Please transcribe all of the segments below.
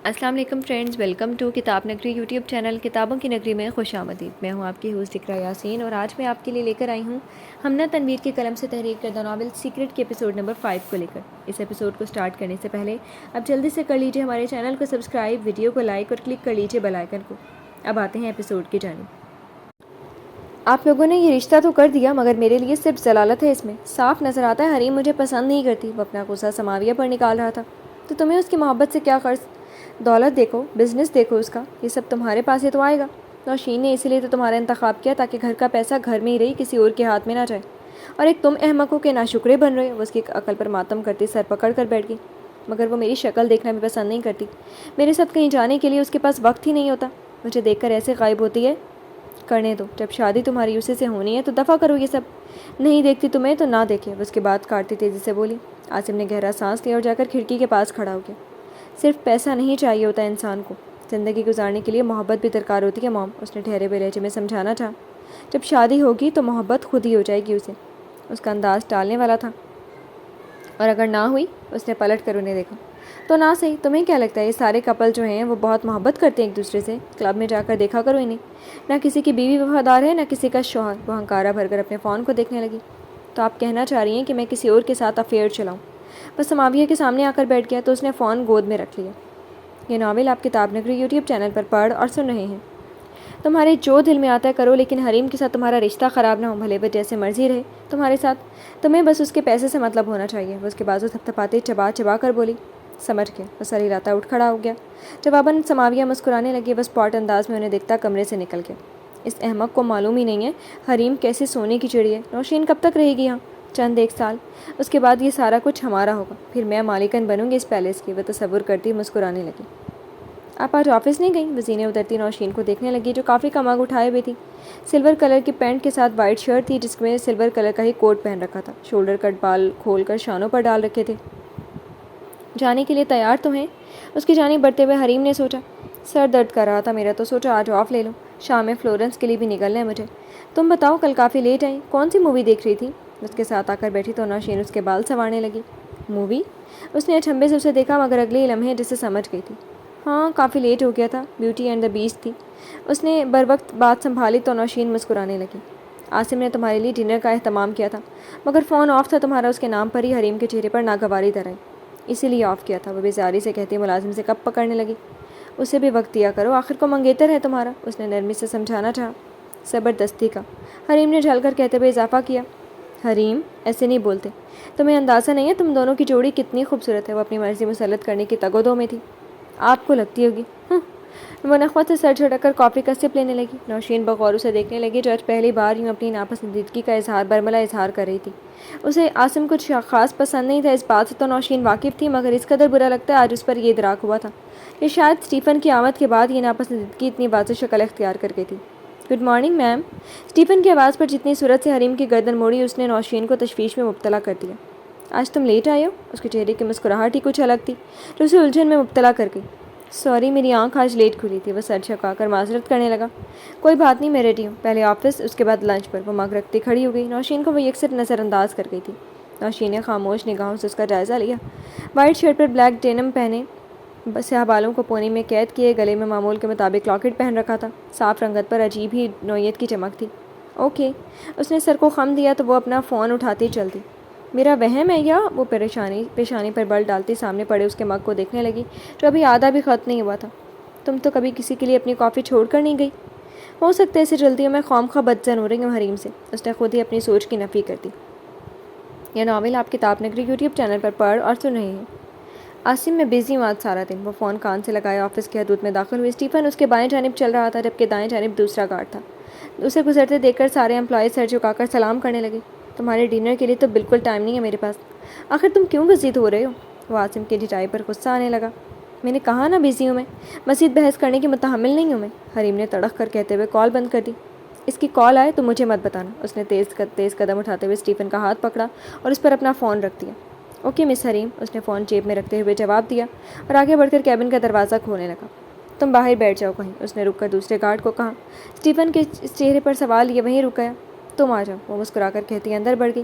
السلام علیکم friends, welcome to کتاب نگری یوٹیوب چینل کتابوں کی نگری میں خوش آمدید۔ میں ہوں آپ کی ہوسٹ اقرا یاسین اور آج میں آپ کے لیے لے کر آئی ہوں ہمنا تنویر کے قلم سے تحریر کردہ ناول سیکرٹ کے ایپیسوڈ نمبر 5 کو لے کر۔ اس ایپیسوڈ کو سٹارٹ کرنے سے پہلے اب جلدی سے کر لیجیے ہمارے چینل کو سبسکرائب، ویڈیو کو لائک اور کلک کر لیجیے بیل آئیکن کو۔ اب آتے ہیں ایپیسوڈ کی جانب۔ آپ لوگوں نے یہ رشتہ تو کر دیا مگر میرے لیے صرف ضلالت ہے اس میں۔ صاف نظر آتا ہے حریم مجھے پسند نہیں کرتی۔ وہ اپنا غصہ سماویہ پر نکال رہا تھا۔ تو تمہیں اس کی محبت سے کیا غرض؟ دولت دیکھو، بزنس دیکھو اس کا، یہ سب تمہارے پاس ہی تو آئے گا۔ نوشین نے اسی لیے تو تمہارا انتخاب کیا تاکہ گھر کا پیسہ گھر میں ہی رہی، کسی اور کے ہاتھ میں نہ جائے۔ اور ایک تم احمق ہو کہ ناشکرے بن رہے ہو۔ وہ اس کی عقل پر ماتم کرتی سر پکڑ کر بیٹھ گئی۔ مگر وہ میری شکل دیکھنا بھی پسند نہیں کرتی۔ میرے ساتھ کہیں جانے کے لیے اس کے پاس وقت ہی نہیں ہوتا۔ مجھے دیکھ کر ایسے غائب ہوتی ہے۔ کرنے دو، جب شادی تمہاری اسی سے ہونی ہے تو دفع کرو یہ سب۔ نہیں دیکھتی تمہیں تو نہ دیکھے۔ وہ اس کے بعد کاٹتی تیزی سے بولی۔ عاصم نے گہرا سانس لیا اور جا کر کھڑکی کے پاس کھڑا ہو گیا۔ صرف پیسہ نہیں چاہیے ہوتا انسان کو، زندگی گزارنے کے لیے محبت بھی درکار ہوتی ہے موم، اس نے ٹھہرے ہوئے لہجے میں سمجھانا چاہا۔ جب شادی ہوگی تو محبت خود ہی ہو جائے گی اسے۔ اس کا انداز ٹالنے والا تھا۔ اور اگر نہ ہوئی؟ اس نے پلٹ کر انہیں دیکھا۔ تو نہ صحیح، تمہیں کیا لگتا ہے یہ سارے کپل جو ہیں وہ بہت محبت کرتے ہیں ایک دوسرے سے؟ کلب میں جا کر دیکھا کرو انہیں، نہ کسی کی بیوی وفادار ہے نہ کسی کا شوہر۔ وہ ہنکارا بھر کر اپنے فون کو دیکھنے لگی۔ تو آپ کہنا چاہ رہی ہیں کہ میں کسی اور کے ساتھ افیئر چلاؤں؟ بس سماویہ کے سامنے آ کر بیٹھ گیا تو اس نے فون گود میں رکھ لیا۔ یہ ناول آپ کتاب نگری یوٹیوب چینل پر پڑھ اور سن رہے ہیں۔ تمہارے جو دل میں آتا ہے کرو، لیکن حریم کے ساتھ تمہارا رشتہ خراب نہ ہو، بھلے وہ جیسے مرضی رہے تمہارے ساتھ۔ تمہیں بس اس کے پیسے سے مطلب ہونا چاہیے۔ وہ اس کے بازو تھپتھپاتے چبا چبا کر بولی۔ سمجھ گیا۔ وہ سر ہلاتا اٹھ کھڑا ہو گیا۔ جواباً سماویہ مسکرانے لگی۔ وہ اسپاٹ انداز میں انہیں دیکھتا کمرے سے نکل گیا۔ اس احمق کو معلوم ہی نہیں ہے حریم کیسے سونے کی چڑی ہے۔ نوشین کب تک رہے گی یہاں؟ چند ایک سال، اس کے بعد یہ سارا کچھ ہمارا ہوگا، پھر میں مالکن بنوں گی اس پیلس کی۔ وہ تصور کرتی مسکرانے لگی۔ آپ آج آفس نہیں گئیں؟ وزینیں اترتی نوشین کو دیکھنے لگی جو کافی کماغ اٹھائے ہوئی تھی۔ سلور کلر کی پینٹ کے ساتھ وائٹ شرٹ تھی جس میں سلور کلر کا ہی کوٹ پہن رکھا تھا۔ شولڈر کٹ بال کھول کر شانوں پر ڈال رکھے تھے۔ جانے کے لیے تیار تو ہیں؟ اس کی جانب بڑھتے ہوئے حریم نے سوچا۔ سر درد کر رہا تھا میرا تو سوچا آج آف لے لوں، شام میں فلورنس کے لیے بھی نکلنا ہے مجھے۔ تم بتاؤ کل کافی لیٹ آئی، کون سی مووی دیکھ رہی تھی؟ اس کے ساتھ آ کر بیٹھی تو نوشین اس کے بال سنوارنے لگی۔ مووی؟ اس نے اچھمبے سے اسے دیکھا مگر اگلے ہی لمحے جسے سمجھ گئی تھی۔ ہاں کافی لیٹ ہو گیا تھا، بیوٹی اینڈ دا بیسٹ تھی۔ اس نے بروقت بات سنبھالی تو نوشین مسکرانے لگی۔ عاصم نے تمہارے لیے ڈنر کا اہتمام کیا تھا مگر فون آف تھا تمہارا، اس کے نام پر ہی حریم کے چہرے پر ناگواری در آئی۔ اسی لیے آف کیا تھا، وہ بیزاری سے کہتی ملازم سے کب پکڑنے لگی۔ اسے بھی وقت دیا کرو، آخر کو منگیتر ہے تمہارا، اس نے نرمی سے سمجھانا چاہا۔ زبردستی کا، حریم نے جھل کر کہتے ہوئے اضافہ کیا۔ حریم ایسے نہیں بولتے، تمہیں اندازہ نہیں ہے تم دونوں کی جوڑی کتنی خوبصورت ہے۔ وہ اپنی مرضی مسلط کرنے کی تگ و دو میں تھی۔ آپ کو لگتی ہوگی۔ وہ نخوت سے سر جھٹک کر کافی کا سپ لینے لگی۔ نوشین بغور اسے دیکھنے لگی جو آج پہلی بار یوں اپنی ناپسندیدگی کا برملا اظہار کر رہی تھی۔ اسے عاصم کچھ خاص پسند نہیں تھا، اس بات سے تو نوشین واقف تھی، مگر اس قدر برا لگتا ہے آج اس پر یہ ادراک ہوا تھا کہ شاید اسٹیفن کی آمد کے بعد یہ ناپسندیدگی اتنی واضح شکل اختیار کر گئی تھی۔ Good morning ma'am. اسٹیفن کی آواز پر جتنی صورت سے حریم کی گردن موڑی اس نے نوشین کو تشویش میں مبتلا کر دیا۔ آج تم لیٹ آئے ہو؟ اس کے چہرے کی مسکراہٹ ہی کچھ الگ تھی جو اسے الجھن میں مبتلا کر گئی۔ سوری میری آنکھ آج لیٹ کھلی تھی۔ وہ سر جھکا کر معذرت کرنے لگا۔ کوئی بات نہیں میں ریڈی ہوں، پہلے آفس اس کے بعد لنچ پر۔ وہ مگ رکھتی کھڑی ہو گئی۔ نوشین کو وہ یکسر نظر انداز کر گئی تھی۔ نوشین نے خاموش نگاہوں سے اس کا جائزہ لیا۔ وائٹ شرٹ پر بلیک ڈینم پہنے، سیاہ بالوں کو پونے میں قید کیے، گلے میں معمول کے مطابق لاکٹ پہن رکھا تھا، صاف رنگت پر عجیب ہی نوعیت کی چمک تھی۔ اوکے، اس نے سر کو خم دیا تو وہ اپنا فون اٹھاتی چلتی۔ میرا وہم ہے یا؟ وہ پیشانی پر بل ڈالتی سامنے پڑے اس کے مگ کو دیکھنے لگی جو ابھی آدھا بھی ختم نہیں ہوا تھا۔ تم تو کبھی کسی کے لیے اپنی کافی چھوڑ کر نہیں گئی؟ ہو سکتا ہے اسے جلدی ہوں، میں خواہ بدظن ہو رہی ہوں حریم سے، اس نے خود ہی اپنی سوچ کی نفی کر دی۔ یہ ناول آپ کتاب نگری یوٹیوب چینل پر پڑھ اور سن رہے ہیں۔ عاصم میں بزی ہوں آج سارا دن۔ وہ فون کان سے لگائے آفس کی حدود میں داخل ہوئی۔ اسٹیفن اس کے بائیں جانب چل رہا تھا جبکہ دائیں جانب دوسرا گارڈ تھا۔ اسے گزرتے دیکھ کر سارے امپلائیز سر جھکا کر سلام کرنے لگے۔ تمہارے ڈنر کے لیے تو بالکل ٹائم نہیں ہے میرے پاس، آخر تم کیوں بزی ہو رہے ہو؟ وہ عاصم کی ڈٹائی پر غصہ آنے لگا۔ میں نے کہا نا بزی ہوں میں، مزید بحث کرنے کی متحمل نہیں ہوں میں، حریم نے تڑق کر کہتے ہوئے کال بند کر دی۔ اس کی کال آئے تو مجھے مت بتانا۔ اس نے تیز قدم اٹھاتے ہوئے اسٹیفن کا ہاتھ پکڑا اور اس پر اپنا فون رکھ دیا۔ اوکے مس حریم، اس نے فون جیب میں رکھتے ہوئے جواب دیا اور آگے بڑھ کر کیبن کا دروازہ کھولنے لگا۔ تم باہر بیٹھ جاؤ کہیں، اس نے رک کر دوسرے گارڈ کو کہا۔ اسٹیفن کے چہرے پر سوال یہ وہیں رک گیا۔ تم آ جاؤ، وہ مسکرا کر کہتی اندر بڑھ گئی۔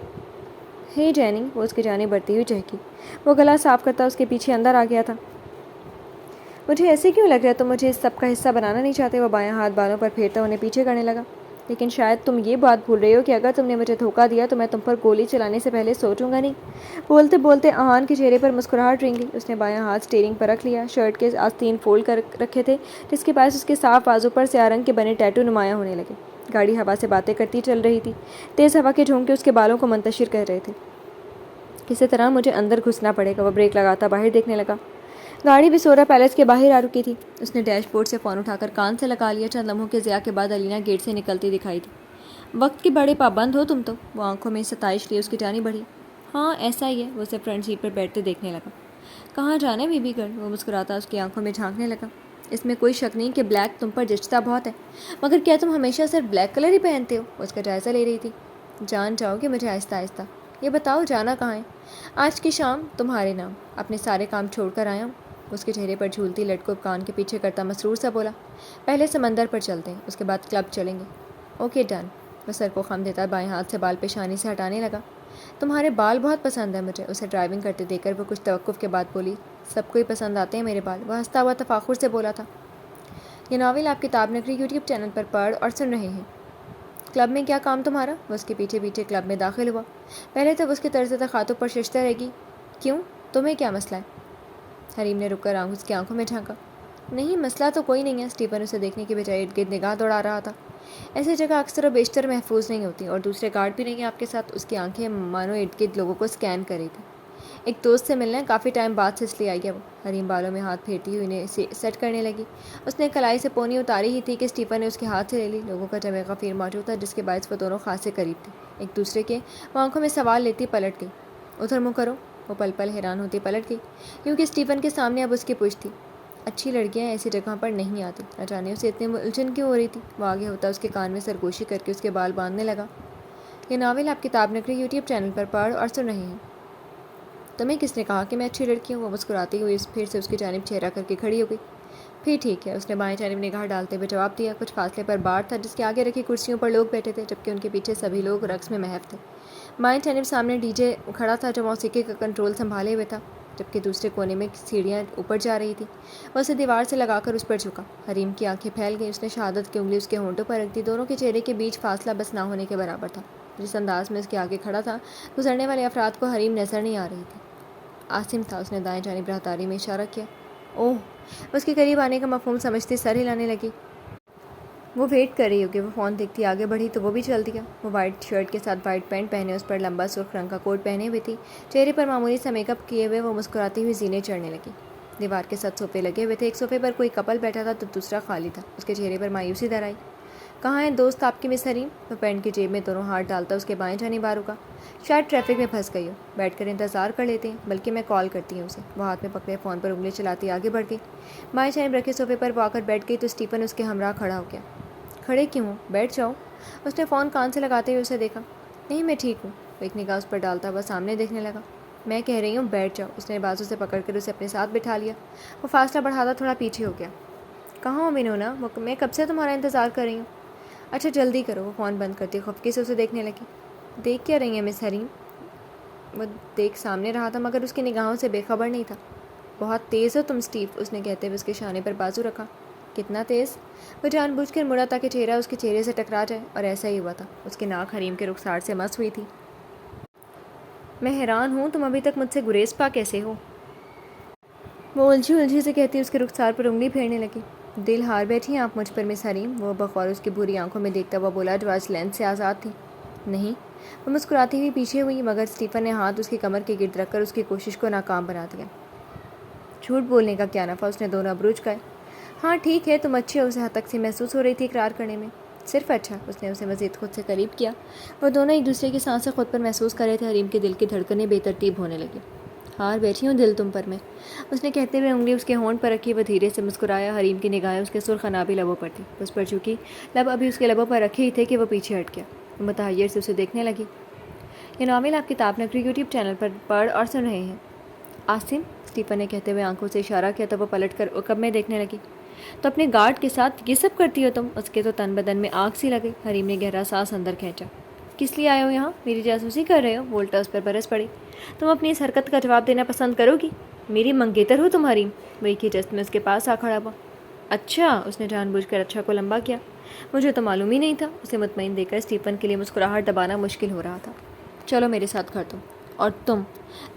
ہے جیننگ، وہ اس کی جانب بڑھتی ہوئی چہکی۔ وہ گلا صاف کرتا اس کے پیچھے اندر آ گیا تھا۔ مجھے ایسے کیوں لگ رہا ہے تم مجھے اس سب کا حصہ بنانا نہیں چاہتے؟ وہ بایاں ہاتھ بالوں پر پھیرتا انہیں پیچھے کرنے لگا۔ لیکن شاید تم یہ بات بھول رہی ہو کہ اگر تم نے مجھے دھوکہ دیا تو میں تم پر گولی چلانے سے پہلے سوچوں گا نہیں۔ بولتے بولتے آہان کے چہرے پر مسکراہٹ رنگی۔ اس نے بایاں ہاتھ اسٹیئرنگ پر رکھ لیا۔ شرٹ کے آستین فولڈ کر رکھے تھے جس کے باعث اس کے صاف بازو پر سیاہ رنگ کے بنے ٹیٹو نمایاں ہونے لگے۔ گاڑی ہوا سے باتیں کرتی چل رہی تھی۔ تیز ہوا کے جھونکے اس کے بالوں کو منتشر کر رہے تھے۔ کسی طرح مجھے اندر گھسنا پڑے گا۔ وہ بریک لگاتا باہر دیکھنے لگا۔ گاڑی وسورا پیلس کے باہر آ رکی تھی۔ اس نے ڈیش بورڈ سے فون اٹھا کر کان سے لگا لیا۔ چند لمحوں کے ضیاع کے بعد علینا گیٹ سے نکلتی دکھائی تھی۔ وقت کے بڑے پابند ہو تم تو۔ وہ آنکھوں میں ستائش لیے اس کی جانب بڑھی۔ ہاں ایسا ہی ہے۔ وہ اسے فرنٹ سیٹ پر بیٹھتے دیکھنے لگا۔ کہاں جانا بی بی گھر؟ وہ مسکراتا اس کی آنکھوں میں جھانکنے لگا۔ اس میں کوئی شک نہیں کہ بلیک تم پر جچتا بہت ہے، مگر کیا تم ہمیشہ صرف بلیک کلر ہی پہنتے ہو؟ وہ اس کا جائزہ لے رہی تھی۔ جان جاؤ گے مجھے آہستہ آہستہ۔ یہ بتاؤ جانا کہاں ہے؟ آج کی شام تمہارے نام، اپنے سارے کام چھوڑ کر آیا ہوں۔ اس کے چہرے پر جھولتی لٹ کو کان کے پیچھے کرتا مسرور سا بولا۔ پہلے سمندر پر چلتے ہیں، اس کے بعد کلب چلیں گے۔ Okay done. وہ سر کو خم دیتا بائیں ہاتھ سے بال پیشانی سے ہٹانے لگا۔ تمہارے بال بہت پسند ہیں مجھے۔ اسے ڈرائیونگ کرتے دیکھ کر وہ کچھ توقف کے بعد بولی۔ سب کو ہی پسند آتے ہیں میرے بال، وہ ہنستا ہوا تفاخر سے بولا تھا۔ یہ ناول آپ کتاب نگری یوٹیوب چینل پر پڑھ اور سن رہے ہیں۔ کلب میں کیا کام تمہارا؟ وہ اس کے پیچھے پیچھے کلب میں داخل ہوا۔ پہلے تو اس کے طرز تخاطب پر ششتر رہے گی۔ کیوں؟ تمہیں کیا مسئلہ ہے؟ حریم نے رک کر اس کی آنکھوں میں جھانکا۔ نہیں مسئلہ تو کوئی نہیں ہے۔ اسٹیفن اسے دیکھنے کے بجائے ارد گرد نگاہ دوڑا رہا تھا۔ ایسی جگہ اکثر و بیشتر محفوظ نہیں ہوتی، اور دوسرے گارڈ بھی نہیں ہیں آپ کے ساتھ۔ اس کی آنکھیں مانو ارد گرد لوگوں کو اسکین کر رہی تھیں۔ ایک دوست سے ملنا ہے، کافی ٹائم بعد سے اس لیے آئی ہے وہ۔ حریم بالوں میں ہاتھ پھیرتی ہوئی انہیں سیٹ کرنے لگی۔ اس نے کلائی سے پونی اتاری ہی تھی کہ اسٹیفن نے اس کے ہاتھ سے لے لی۔ لوگوں کا جمع غفیر موجود تھا جس کے باعث وہ دونوں خاصے قریب تھے ایک دوسرے کے۔ وہ آنکھوں میں سوال لیتی پلٹ گئی۔ ادھر منہ کرو۔ وہ پل پل حیران ہوتی پلٹ گئی کیونکہ اسٹیفن کے سامنے اب اس کی پشت تھی۔ اچھی لڑکیاں ایسی جگہ پر نہیں آتی۔ نہ جانے اسے اتنی الجھن کیوں ہو رہی تھی۔ وہ آگے ہوتا اس کے کان میں سرگوشی کر کے اس کے بال باندھنے لگا۔ یہ ناول آپ کتاب نگری یوٹیوب چینل پر پڑھ اور سن رہے ہیں۔ تمہیں کس نے کہا کہ میں اچھی لڑکی ہوں؟ وہ مسکراتی ہوئی پھر سے اس کی جانب چہرہ کر کے کھڑی ہو گئی۔ پھر ٹھیک ہے، اس نے بائیں جانب نگاہ ڈالتے ہوئے جواب دیا۔ کچھ فاصلے پر بار تھا جس کے آگے رکھی کرسیوں پر لوگ بیٹھے تھے جبکہ ان کے پیچھے سبھی لوگ رقص میں محو تھے۔ بائیں جانب سامنے ڈی جے کھڑا تھا جو موسیقی کا کنٹرول سنبھالے ہوئے تھا، جبکہ دوسرے کونے میں سیڑھیاں اوپر جا رہی تھیں۔ وہ اسے دیوار سے لگا کر اس پر جھکا۔ حریم کی آنکھیں پھیل گئیں۔ اس نے شہادت کی انگلی اس کے ہونٹوں پر رکھ دی۔ دونوں کے چہرے کے بیچ فاصلہ بس نہ ہونے کے برابر تھا۔ جس انداز میں اس کے آگے کھڑا تھا گزرنے والے افراد کو حریم نظر نہیں آ رہی تھی۔ عاصم تھا۔ اس نے دائیں جانب راہداری میں اشارہ کیا۔ اوہ! اس کے قریب آنے کا مفہوم سمجھتی سر ہلانے لگی۔ وہ ویٹ کر رہی ہوگی۔ وہ فون دیکھتی آگے بڑھی تو وہ بھی چل دیا۔ وہ وائٹ شرٹ کے ساتھ وائٹ پینٹ پہنے، اس پر لمبا سرخ رنگ کا کوٹ پہنے ہوئی تھی۔ چہرے پر معمولی سا میک اپ کیے ہوئے وہ مسکراتی ہوئی زینے چڑھنے لگی۔ دیوار کے ساتھ صوفے لگے ہوئے تھے۔ ایک صوفے پر کوئی کپل بیٹھا تھا تو دوسرا خالی تھا۔ اس کے چہرے پر مایوسی در آئی۔ کہاں ہے دوست آپ کی مس حریم؟ وہ پینٹ کی جیب میں دونوں ہاتھ ڈالتا اس کے بائیں جانب آ رکا۔ شاید ٹریفک میں پھنس گئی ہو، بیٹھ کر انتظار کر لیتے ہیں، بلکہ میں کال کرتی ہوں اسے۔ وہ ہاتھ میں پکڑے فون پر انگلی چلاتی آگے بڑھ گئی۔ بائیں جانب رکھے صوفے پر وہ آ کر بیٹھ گئی تو اسٹیفن اس کے ہمراہ کھڑا ہو گیا۔ کھڑے کیوں ہو؟ بیٹھ جاؤ۔ اس نے فون کان سے لگاتے ہوئے اسے دیکھا۔ نہیں میں ٹھیک ہوں۔ وہ ایک نگاہ اس پر ڈالتا ہوا سامنے دیکھنے لگا۔ میں کہہ رہی ہوں بیٹھ جاؤ۔ اس نے بازو سے پکڑ کر اسے اپنے ساتھ بٹھا لیا۔ وہ فاصلہ بڑھاتا تھوڑا پیچھے ہو گیا۔ کہاں ہو ونونا؟ میں کب سے تمہارا انتظار کر رہی ہوں۔ اچھا جلدی کرو۔ وہ فون بند کرتی خفگی سے اسے دیکھنے لگی۔ دیکھ کیا رہی ہیں مس حریم؟ وہ دیکھ سامنے رہا تھا مگر اس کی نگاہوں سے بے خبر نہیں تھا۔ بہت تیز ہو تم اسٹیو، اس نے کہتے ہوئے اس کے شانے پر بازو رکھا۔ کتنا تیز؟ وہ جان بوجھ کر مڑا تاکہ چہرہ اس کے چہرے سے ٹکرا جائے، اور ایسا ہی ہوا تھا۔ اس کی ناک حریم کے رخسار سے مس ہوئی تھی۔ میں حیران ہوں تم ابھی تک مجھ سے گریز پا کیسے ہو؟ وہ الجھی الجھی سے کہتی اس کے رخسار پر انگلی پھیرنے لگی۔ دل ہار بیٹھی ہیں آپ مجھ پر مس حریم؟ وہ بغور اس کی بری آنکھوں میں دیکھتا ہوا بولا جو آج لینس سے آزاد تھی۔ نہیں۔ وہ مسکراتی ہوئی پیچھے ہوئی مگر اسٹیفن نے ہاتھ اس کی کمر کے گرد رکھ کر اس کی کوشش کو ناکام بنا دیا۔ جھوٹ بولنے کا کیا نفع؟ اس نے دونوں ابروج کھائے۔ ہاں ٹھیک ہے تم اچھی ہو، اسے حد تک سے محسوس ہو رہی تھی اقرار کرنے میں۔ صرف اچھا؟ اس نے اسے مزید خود سے قریب کیا۔ وہ دونوں ایک دوسرے کی سانسیں خود پر محسوس کر رہے تھے۔ حریم کے دل کی دھڑکنیں بے ترتیب ہونے لگی۔ ہار بیٹھی ہوں دل تم پر میں، اس نے کہتے ہوئے انگلی اس کے ہونٹ پر رکھی۔ وہ دھیرے سے مسکرایا۔ حریم کی نگاہیں اس کے سرخ انابی لبوں پر تھی۔ اس پر جھکی لب ابھی اس کے لبوں پر رکھے ہی تھے کہ وہ پیچھے ہٹ گیا۔ وہ متحیر سے اسے دیکھنے لگی۔ یہ ناول آپ کتاب نگری یوٹیوب چینل پر پڑھ اور سن رہے ہیں۔ عاصم؟ اسٹیفن نے کہتے ہوئے آنکھوں سے اشارہ کیا تو وہ پلٹ کر عقب میں دیکھنے لگی۔ تو اپنے گارڈ کے ساتھ یہ سب کرتی ہو تم؟ اس کے تو تن بدن میں آگ سی لگی۔ حریم نے گہرا سانس اندر کھینچا۔ کس لیے آئے ہو یہاں؟ میری جاسوسی کر رہے ہو؟ وولٹا اس پر برس پڑی۔ تم اپنی اس حرکت کا جواب دینا پسند کرو گی؟ میری منگیتر ہو تمہاری؟ وہی کی جست میں اس کے پاس آ کھڑا ہوا۔ اچھا، اس نے جان بوجھ کر اچھا کو لمبا کیا۔ مجھے تو معلوم ہی نہیں تھا۔ اسے مطمئن دیکھ کر اسٹیفن کے لیے مسکراہٹ دبانا مشکل ہو رہا تھا۔ چلو میرے ساتھ گھر تم، اور تم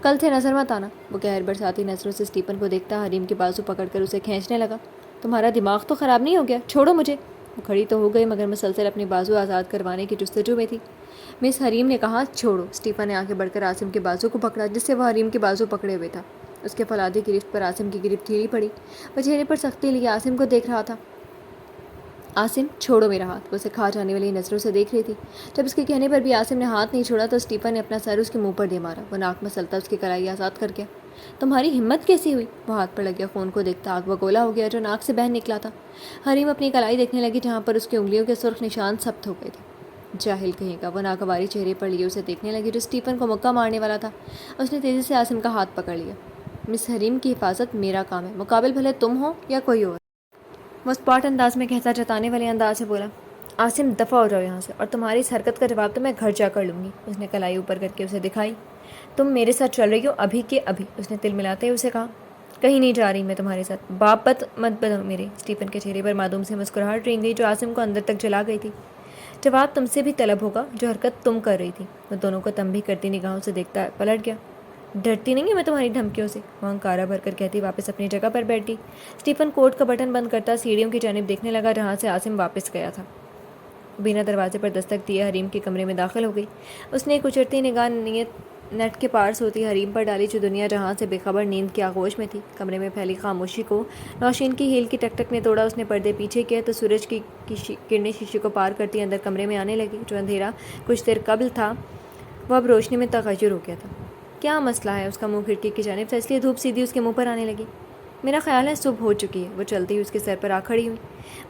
کل سے نظر مت آنا۔ وہ گہر برساتی نظروں سے اسٹیفن کو دیکھتا حریم کے بازو پکڑ کر اسے کھینچنے لگا۔ تمہارا دماغ تو خراب نہیں ہو گیا؟ چھوڑو مجھے۔ وہ کھڑی تو ہو گئی مگر مسلسل اپنے بازو آزاد کروانے کی جستجو میں تھی۔ مس حریم نے کہا چھوڑو۔ اسٹیفن نے آگے بڑھ کر عاصم کے بازو کو پکڑا جس سے وہ حریم کے بازو پکڑے ہوئے تھا۔ اس کے فولادی گرفت پر عاصم کی گرفت ڈھیلی پڑی۔ وہ چہرے پر سختی لیے عاصم کو دیکھ رہا تھا۔ عاصم چھوڑو میرا ہاتھ۔ وہ اسے کھا جانے والی نظروں سے دیکھ رہی تھی۔ جب اس کے کہنے پر بھی عاصم نے ہاتھ نہیں چھوڑا تو اسٹیفن نے اپنا سر اس کے منہ پر دے مارا۔ وہ ناک میں سلتا اس کی کلائی آزاد کر گیا۔ تمہاری ہمت کیسی ہوئی؟ وہ ہاتھ پر لگے خون کو دیکھتا آگ بگولا ہو گیا جو ناک سے بہہ نکلا تھا۔ حریم اپنی کلائی دیکھنے لگی جہاں پر اس کی انگلیوں کے سرخ نشان ثبت ہو گئے تھے۔ جاہل کہیں کا، وہ ناگواری چہرے پر لیے اسے دیکھنے لگی جو اسٹیفن کو مکہ مارنے والا تھا۔ اس نے تیزی سے عاصم کا ہاتھ پکڑ لیا۔ مس حریم کی حفاظت میرا کام ہے، مقابل بھلے تم ہو یا کوئی اور۔ وہ اسپاٹ انداز میں کہتا جتانے والے انداز سے بولا۔ عاصم دفع ہو جاؤ یہاں سے، اور تمہاری اس حرکت کا جواب تو میں گھر جا کر لوں گی۔ اس نے کلائی اوپر کر کے اسے دکھائی۔ تم میرے ساتھ چل رہی ہو ابھی کے ابھی، اس نے تل ملاتے ہوئے اسے کہا۔ کہیں نہیں جا رہی میں تمہارے ساتھ، باپت مت بنو میرے۔ اسٹیفن کے چہرے پر معدوم سے مسکراہٹ رینگ گئی جو عاصم کو اندر تک جلا گئی تھی۔ جواب تم سے بھی طلب ہوگا جو حرکت تم کر رہی تھی۔ وہ دونوں کو تنبیہ کرتی نگاہوں سے دیکھتا پلٹ گیا۔ ڈرتی نہیں ہے میں تمہاری دھمکیوں سے، وہ ہنکارا بھر کر کہتی واپس اپنی جگہ پر بیٹھی۔ اسٹیفن کوٹ کا بٹن بند کرتا سیڑھیوں کی جانب دیکھنے لگا جہاں سے عاصم واپس گیا تھا۔ بنا دروازے پر دستک دیے حریم کے کمرے میں داخل ہو گئی۔ اس نے ایک اچرتی نگاہ نیٹ کے پار سوتی حریم پر ڈالی جو دنیا جہاں سے بے خبر نیند کی آغوش میں تھی۔ کمرے میں پھیلی خاموشی کو نوشین کی ہیل کی ٹک ٹک نے توڑا۔ اس نے پردے پیچھے کیا تو سورج کی کرنیں شیشے کو پار کرتی اندر کمرے میں آنے لگی۔ جو اندھیرا کچھ دیر قبل تھا وہ اب روشنی میں تغیر ہو گیا تھا۔ کیا مسئلہ ہے؟ اس کا منہ کھڑکی کی جانب تھا اس لیے دھوپ سیدھی اس کے منہ پر آنے لگی۔ میرا خیال ہے صبح ہو چکی ہے۔ وہ چلتی ہوئی اس کے سر پر آ کھڑی ہوئی۔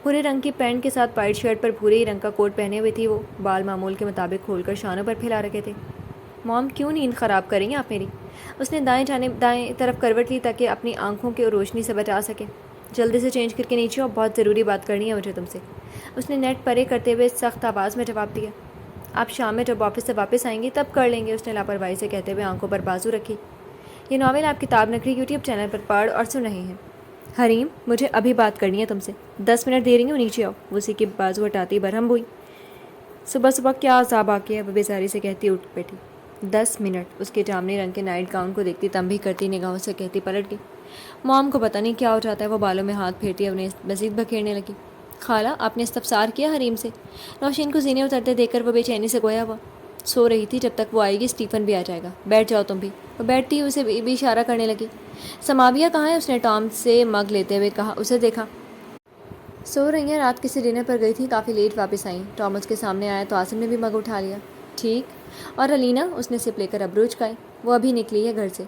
بھورے رنگ کی پینٹ کے ساتھ وائٹ شرٹ پر بھورے ہی رنگ کا کوٹ پہنے ہوئے تھی۔ وہ بال معمول کے مطابق کھول کر شانوں پر پھیلا رکھے تھے۔ مام کیوں نیند خراب کریں گے آپ میری؟ اس نے دائیں طرف کروٹ لی تاکہ اپنی آنکھوں کی روشنی سے بچا سکے۔ جلدی سے چینج کر کے نیچے اور بہت ضروری بات کرنی ہے مجھے تم سے، اس نے نیٹ پرے کرتے ہوئے سخت آواز میں جواب دیا۔ آپ شام میں جب آفس سے واپس آئیں گی تب کر لیں گے، اس نے لاپرواہی سے کہتے ہوئے آنکھوں پر بازو رکھی۔ یہ ناول آپ کتاب نگری یوٹیوب چینل پر پڑھ اور سن رہے ہیں۔ حریم مجھے ابھی بات کرنی ہے تم سے، 10 منٹ دے رہی ہوں، نیچے آؤ۔ وہ اسی کی بازو ہٹاتی برہم ہوئی۔ صبح صبح کیا عذاب آ گیا، وہ بیزاری سے کہتی اٹھ بیٹھی۔ 10 منٹ، اس کے جامنی رنگ کے نائٹ گاؤن کو دیکھتی تنبیہ کرتی نگاہوں سے کہتی پلٹ گئی۔ مام کو پتہ نہیں کیا ہو جاتا ہے، وہ بالوں میں ہاتھ پھیرتی انہیں مزید بکھیرنے لگی۔ خالہ آپ نے استفسار کیا حریم سے؟ نوشین کو زینے اترتے دیکھ کر وہ بے چینی سے گویا ہوا۔ سو رہی تھی، جب تک وہ آئے گی اسٹیفن بھی آ جائے گا، بیٹھ جاؤ تم بھی۔ وہ بیٹھتی اسے بھی اشارہ کرنے لگی۔ سماویہ کہاں ہے؟ اس نے ٹام سے مگ لیتے ہوئے کہا۔ اسے دیکھا سو رہی ہیں، رات کسی ڈنر پر گئی تھی، کافی لیٹ واپس آئیں۔ ٹام اس کے سامنے آیا تو عاصم نے بھی مگ اٹھا لیا۔ ٹھیک، اور الینا؟ اس نے سپ لے کر ابرو چکائے۔ وہ ابھی نکلی ہے گھر سے،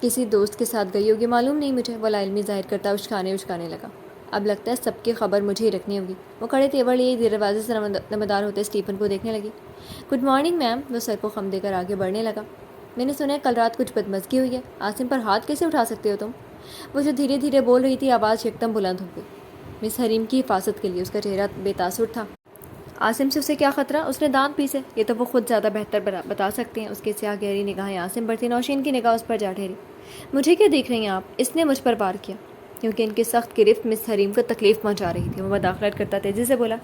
کسی دوست کے ساتھ گئی ہوگی، معلوم نہیں مجھے، وہ لاعلمی ظاہر کرتا اچکانے لگا۔ اب لگتا ہے سب کی خبر مجھے ہی رکھنی ہوگی۔ وہ کھڑے تیور لیے دروازے سے نمودار ہوتے اسٹیفن کو دیکھنے لگی۔ گڈ مارننگ میم، وہ سر کو خم دے کر آگے بڑھنے لگا۔ میں نے سنا ہے کل رات کچھ بدمزگی ہوئی ہے، عاصم پر ہاتھ کیسے اٹھا سکتے ہو تم؟ وہ جو دھیرے دھیرے بول رہی تھی آواز یکدم بلند ہو گئی۔ مس حریم کی حفاظت کے لیے، اس کا چہرہ بے تاثر تھا۔ عاصم سے اسے کیا خطرہ؟ اس نے دانت پیسے، یہ تو وہ خود زیادہ بہتر بتا سکتے ہیں۔ اس کے سیاہ گہری نگاہیں عاصم پر تھی۔ نوشین کی نگاہ اس پر جا ٹھہری۔ مجھے کیا دیکھ رہی ہیں آپ؟ اس نے مجھ پر وار کیا کیونکہ ان کی سخت گرفت مس حریم کو تکلیف پہنچا رہی تھی۔ وہ مداخلت کرتا تیزی سے بولا،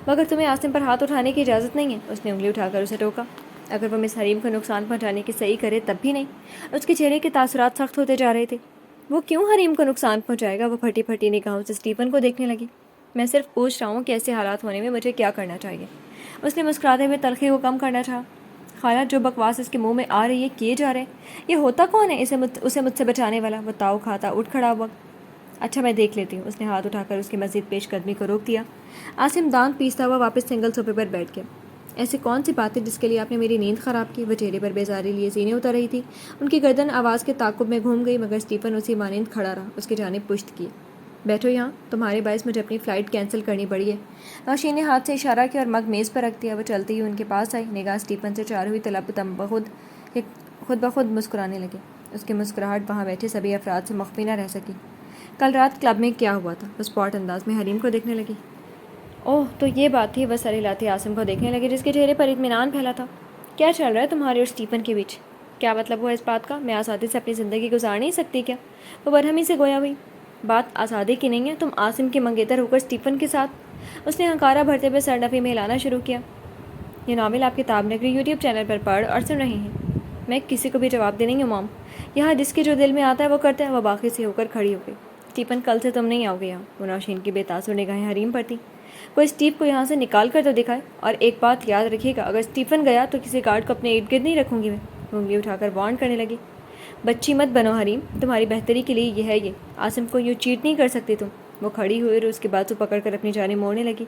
مگر تمہیں عاصم پر ہاتھ اٹھانے کی اجازت نہیں ہے۔ اس نے انگلی اٹھا کر اسے ٹوکا۔ اگر وہ مس حریم کو نقصان پہنچانے کی صحیح کرے تب بھی نہیں۔ اس کے چہرے کے تاثرات سخت ہوتے جا رہے تھے۔ وہ کیوں حریم کو نقصان پہنچائے گا؟ وہ پھٹی پھٹی نگاہوں سے اسٹیفن کو دیکھنے لگی۔ میں صرف پوچھ رہا ہوں کہ ایسے حالات ہونے میں مجھے کیا کرنا چاہیے؟ اس نے مسکراتے ہوئے تلخی کو کم کرنا چاہا۔ خالہ جو بکواس اس کے منہ میں آ رہی ہے کیے جا رہے ہیں، یہ ہوتا کون ہے اسے مجھ سے بچانے والا؟ وہ تاؤ کھاتا اٹھ کھڑا ہوا۔ اچھا میں دیکھ لیتی ہوں، اس نے ہاتھ اٹھا کر اس کی مزید پیش قدمی کو روک دیا۔ عاصم دانت پیستا ہوا واپس سنگل صوفے پر بیٹھ گیا۔ ایسی کون سی بات ہے جس کے لیے آپ نے میری نیند خراب کی؟ وہ چہرے پر بیزاری لیے سینے اتر رہی تھی۔ ان کی گردن آواز کے تعاقب میں گھوم گئی مگر اسٹیفن اسی مانند کھڑا رہا، اس کی جانب پشت کیے۔ بیٹھو یہاں، تمہارے باعث مجھے اپنی فلائٹ کینسل کرنی پڑی ہے۔ نوشین نے ہاتھ سے اشارہ کیا اور مگ میز پر رکھ دیا۔ وہ چلتی ہوئی ان کے پاس آئی، نگاہ اسٹیفن سے چار ہوئی طلب خود بخود مسکرانے لگے۔ اس کی مسکراہٹ وہاں بیٹھے سبھی افراد سے مخفی نہ رہ سکی۔ کل رات کلب میں کیا ہوا تھا؟ وہ اسپاٹ انداز میں حریم کو دیکھنے لگی۔ اوہ تو یہ بات تھی۔ وہ سر ہلاتے عاصم کو دیکھنے لگے جس کے چہرے پر اطمینان پھیلا تھا۔ کیا چل رہا ہے تمہارے اور اسٹیفن کے بیچ؟ کیا مطلب ہوا اس بات کا؟ میں آزادی سے اپنی زندگی گزار نہیں سکتی کیا؟ وہ برہمی سے گویا ہوئی۔ بات آزادی کی نہیں ہے، تم عاصم کی منگیتر ہو کر اسٹیفن کے ساتھ۔ اس نے ہنکارا بھرتے ہوئے سر نفی میں ہلانا شروع کیا۔ یہ ناول آپ کتاب نگری یوٹیوب چینل پر پڑھ اور سن رہے ہیں۔ میں کسی کو بھی جواب دے نہیں ہوں مام، یہاں جس کے جو دل میں آتا ہے وہ کرتا ہے۔ وہ باقی سے ہو کر کھڑی ہو گئی۔ اسٹیفن کل سے تم نہیں آؤ گے یہاں۔ وہ نوشین کی بے تاثر نگاہیں حریم پر تھیں۔ کوئی اسٹیو کو یہاں سے نکال کر تو دکھائے۔ اور ایک بات یاد رکھیے گا، اگر اسٹیفن گیا تو کسی گارڈ کو اپنے ارد گرد نہیں رکھوں گی میں۔ وہ انگلی اٹھا کر وارن کرنے لگی۔ بچی مت بنو حریم، تمہاری بہتری کے لیے یہ ہے یہ۔ عاصم کو یوں چیٹ نہیں کر سکتی تم۔ وہ کھڑی ہوئی اور اس کے بازو پکڑ کر اپنی جانب موڑنے لگی۔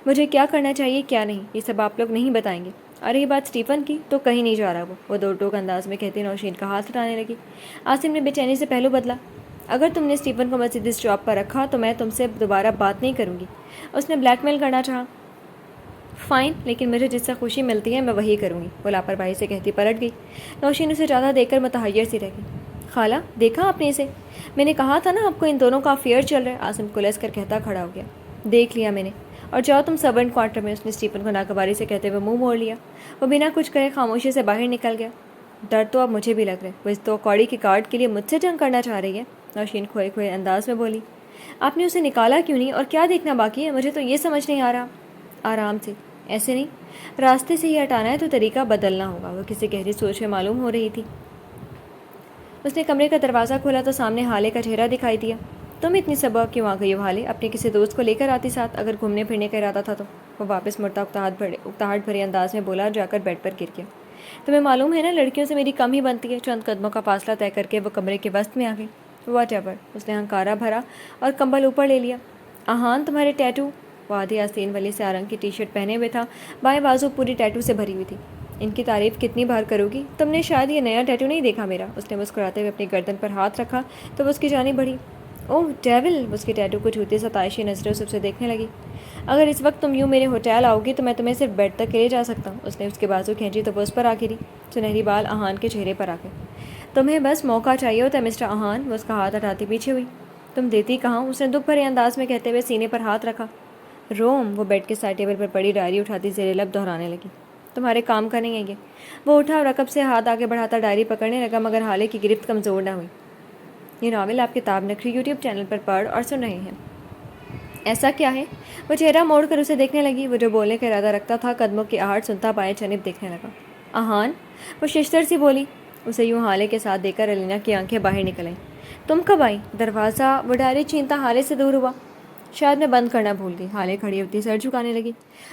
مجھے کیا کرنا چاہیے کیا نہیں، یہ سب آپ لوگ نہیں بتائیں گے۔ اور یہ بات اسٹیفن کی تو کہیں نہیں جا رہا وہ دو ٹوک انداز میں کہتی نوشین کا ہاتھ ہٹانے لگی۔ عاصم نے بے چینی سے پہلو بدلا۔ اگر تم نے اسٹیفن کو مزید اس جاب پر رکھا تو میں تم سے دوبارہ بات نہیں کروں گی۔ اس نے بلیک میل کرنا چاہا۔ فائن، لیکن مجھے جس سے خوشی ملتی ہے میں وہی کروں گی، وہ لاپرواہی سے کہتی پلٹ گئی۔ نوشین اسے زیادہ دیکھ کر متحیر سی رہ گئی۔ خالہ دیکھا آپ نے اسے؟ میں نے کہا تھا نا آپ کو ان دونوں کا افیئر چل رہا ہے۔ عاصم کلس کر کہتا کھڑا ہو گیا۔ دیکھ لیا میں نے، اور جاؤ تم سرونٹ کوارٹر میں۔ اس نے اسٹیفن کو ناگواری سے کہتے ہوئے منہ موڑ لیا۔ وہ بنا کچھ کہے خاموشی سے باہر نکل گیا۔ ڈر تو اب مجھے بھی لگ رہا ہے، وہ اس تو کوڑی کے کارڈ کے لیے مجھ سے جنگ کرنا چاہ رہی ہے۔ نوشین کھوئے کھوئے انداز میں بولی۔ آپ نے اسے نکالا کیوں نہیں، اور کیا دیکھنا باقی ہے؟ مجھے تو یہ سمجھ نہیں آ رہا۔ آرام سے، ایسے نہیں، راستے سے ہی ہٹانا ہے تو طریقہ بدلنا ہوگا۔ وہ کسی گہری سوچ میں معلوم ہو رہی تھی۔ اس نے کمرے کا دروازہ کھولا تو سامنے حالے کا چہرہ دکھائی دیا۔ تم اتنی صبح کیوں آ گئی ہو حالے؟ اپنے کسی دوست کو لے کر آتی ساتھ، اگر گھومنے پھرنے کا ارادہ تھا تو۔ وہ واپس مڑتا اکتاہٹ بھرے انداز میں بولا اور جا کر بیڈ پر گر گیا۔ تمہیں معلوم ہے نا لڑکیوں سے میری کم ہی بنتی ہے۔ چند قدموں کا فاصلہ طے کر کے وہ کمرے کے وسط میں آ گئی۔ واٹ ایور، اس نے ہنکارا بھرا اور کمبل اوپر لے لیا۔ آہان تمہارے ٹیٹو؟ وہ آدھی آستین والی سیاہ رنگ کی ٹی شرٹ پہنے ہوئے تھا، بائیں بازو پوری ٹیٹو سے بھری ہوئی تھی۔ ان کی تعریف کتنی بار کرو گی؟ تم نے شاید یہ نیا ٹیٹو نہیں دیکھا میرا۔ اس نے مسکراتے ہوئے اپنی گردن پر ہاتھ رکھا تو وہ اس کی جانب بڑھی۔ اوہ ڈیول، اس کے ٹیٹو کو چھوتی ستائشی نظریں اسے دیکھنے لگی۔ اگر اس وقت تم یوں میرے ہوٹل آؤ گی تو میں تمہیں صرف بیڈ تک لے جا سکتا ہوں۔ اس نے اس کے بازو کھینچی تو وہ اس پر آ گری۔ سنہری بال آہان کے چہرے پر آ گئے۔ تمہیں بس موقع چاہیے ہوتا ہے مسٹر آہان۔ وہ اس کا ہاتھ ہٹاتی پیچھے ہوئی۔ تم دیتی کہاں؟ اس نے دکھ بھرے انداز میں کہتے ہوئے سینے پر ہاتھ رکھا۔ روم، وہ بیڈ کے سائڈ ٹیبل پر پڑی ڈائری اٹھاتی زیر لب دہرانے لگی۔ تمہارے کام کا نہیں ہے یہ۔ وہ اٹھا اور رکب سے ہاتھ آگے بڑھاتا ڈائری پکڑنے لگا، مگر حالے کی گرفت کمزور نہ ہوئی۔ یہ ناول آپ کتاب نگری یوٹیوب چینل پر پڑھ اور سن رہے ہیں۔ ایسا کیا ہے؟ وہ چہرہ موڑ کر اسے دیکھنے لگی۔ وہ جو بولنے کا ارادہ رکھتا تھا قدموں کی آہٹ سنتا بائیں جانب دیکھنے لگا۔ آہان، وہ ششتر سی بولی۔ اسے یوں حالے کے ساتھ دیکھ کر الینا کی آنکھیں باہر نکل آئیں۔ تم کب آئی؟ دروازہ، وہ ڈائری چھینتا حالے سے دور ہوا۔ شاید میں بند کرنا بھول گئی۔ حالے کھڑی ہوتی سر جھکانے لگی۔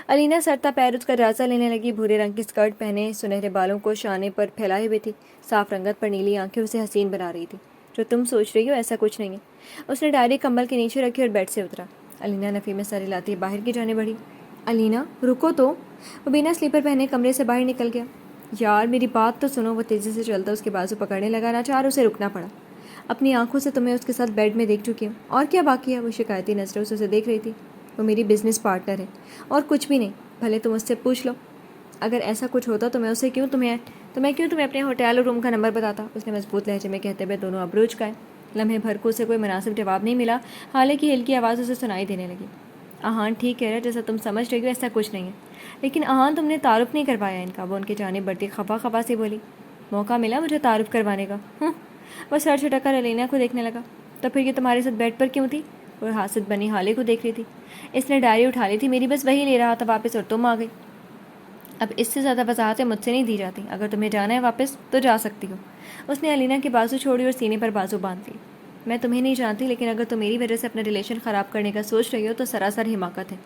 الینا سرتا پیر اس کا جائزہ لینے لگی۔ بھورے رنگ کی اسکرٹ پہنے سنہرے بالوں کو شانے پر پھیلائے ہوئے تھی۔ صاف رنگت پر نیلی آنکھیں اسے حسین بنا رہی تھی۔ جو تم سوچ رہی ہو ایسا کچھ نہیں ہے۔ اس نے ڈائری کمبل کے نیچے رکھی اور بیڈ سے اترا۔ الینا نفی میں سر ہلاتی باہر کی جانے بڑھی۔ الینا رکو تو۔ وہ بنا سلیپر پہنے کمرے سے باہر نکل گیا۔ یار میری بات تو سنو۔ وہ تیزی سے چلتا اس کے بازو پکڑنے لگا، ناچار اسے رکنا پڑا۔ اپنی آنکھوں سے تمہیں اس کے ساتھ بیڈ میں دیکھ چکی ہوں، اور کیا باقی ہے؟ وہ شکایتی نظروں سے اسے دیکھ رہی تھی۔ وہ میری بزنس پارٹنر ہے اور کچھ بھی نہیں، بھلے تم اس سے پوچھ لو۔ اگر ایسا کچھ ہوتا تو میں اسے کیوں تمہیں اپنے ہوٹل اور روم کا نمبر بتاتا؟ اس نے مضبوط لہجے میں کہتے ہوئے دونوں ابرو چکائے۔ لمحے بھر کو اسے کوئی مناسب جواب نہیں ملا۔ حالے کی ہلکی آواز اسے سنائی دینے لگی۔ آہان ٹھیک کہہ رہا، جیسا تم سمجھ رہی ہو ایسا کچھ نہیں ہے، لیکن آہان تم نے تعارف نہیں کروایا ان کا۔ وہ ان کی جانب بڑھتی خفا خفا سے بولی۔ موقع ملا مجھے تعارف کروانے کا؟ وہ سر چھٹک کر الینا کو دیکھنے لگا۔ تو پھر یہ تمہارے ساتھ بیڈ پر کیوں تھی؟ وہ حاسد بنی حالے کو دیکھ رہی تھی۔ اس نے ڈائری اٹھا لی تھی، میری بس وہی لے رہا تھا واپس اور تم آ گئی۔ اب اس سے زیادہ وضاحتیں مجھ سے نہیں دی جاتی۔ اگر تمہیں جانا ہے واپس تو جا سکتی ہو۔ اس نے الینا کی بازو چھوڑی اور سینے پر بازو باندھ لی۔ میں تمہیں نہیں جانتی، لیکن اگر تم میری وجہ سے اپنا ریلیشن خراب کرنے کا سوچ رہی ہو تو سراسر حماقت ہے۔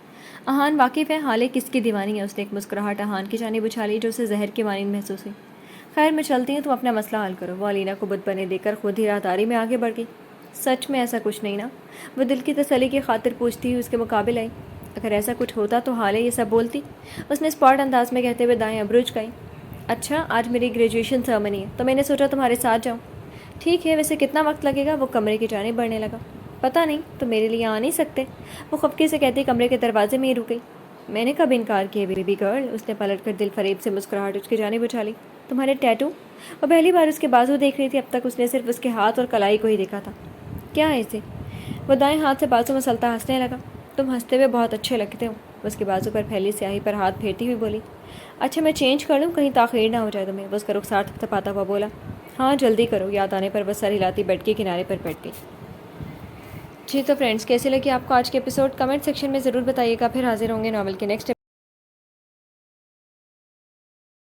آہان واقف ہے حالے کس کی دیوانی ہے؟ اس نے ایک مسکراہٹ آہان کی جانب اچھالی جو اسے زہر کی مانند محسوس ہوئی۔ خیر میں چلتی ہوں، تم اپنا مسئلہ حل کرو۔ وہ الینا کو بت بنے دے کر خود ہی راہداری میں آگے بڑھ گئی۔ سچ میں ایسا کچھ نہیں نا؟ وہ دل کی تسلی کی خاطر پوچھتی ہوئی اس کے مقابل آئی۔ اگر ایسا کچھ ہوتا تو حالے یہ سب بولتی؟ اس نے اسپاٹ انداز میں کہتے ہوئے دائیں ابرو چکائی۔ اچھا آج میری گریجویشن سرمنی ہے تو میں نے سوچا تمہارے ساتھ جاؤں۔ ٹھیک ہے، ویسے کتنا وقت لگے گا؟ وہ کمرے کی جانب بڑھنے لگا۔ پتہ نہیں، تم میرے لیے آ نہیں سکتے؟ وہ خفقے سے کہتی کمرے کے دروازے میں ہی رک گئی۔ میں نے کب انکار کیا بیبی گرل؟ اس نے پلٹ کر دل فریب سے مسکراہٹ اس کی جانب اچھالی۔ تمہارے ٹیٹو؟ وہ پہلی بار اس کے بازو دیکھ رہی تھی، اب تک اس نے صرف اس کے ہاتھ اور کلائی کو ہی دیکھا تھا۔ کیا ہے اسے؟ وہ دائیں ہاتھ سے بازو مسلتا ہنسنے لگا۔ تم ہنستے ہوئے بہت اچھے لگتے ہو۔ اس کے بازو پر پھیلی سیاہی پر ہاتھ پھیرتی ہوئی بولی۔ اچھا میں چینج کر لوں، کہیں تاخیر نہ ہو جائے تمہیں، وہ اس کا رخسار تھپتھپاتا ہوا بولا۔ ہاں جلدی کرو، یاد آنے پر وہ سر ہلاتی بیڈ کے کنارے پر بیٹھ گئی۔ جی تو فرینڈس، کیسے لگی آپ کو آج کے ایپیسوڈ؟ کمنٹ سیکشن میں ضرور بتائیے گا۔ پھر حاضر ہوں گے ناول کے نیکسٹ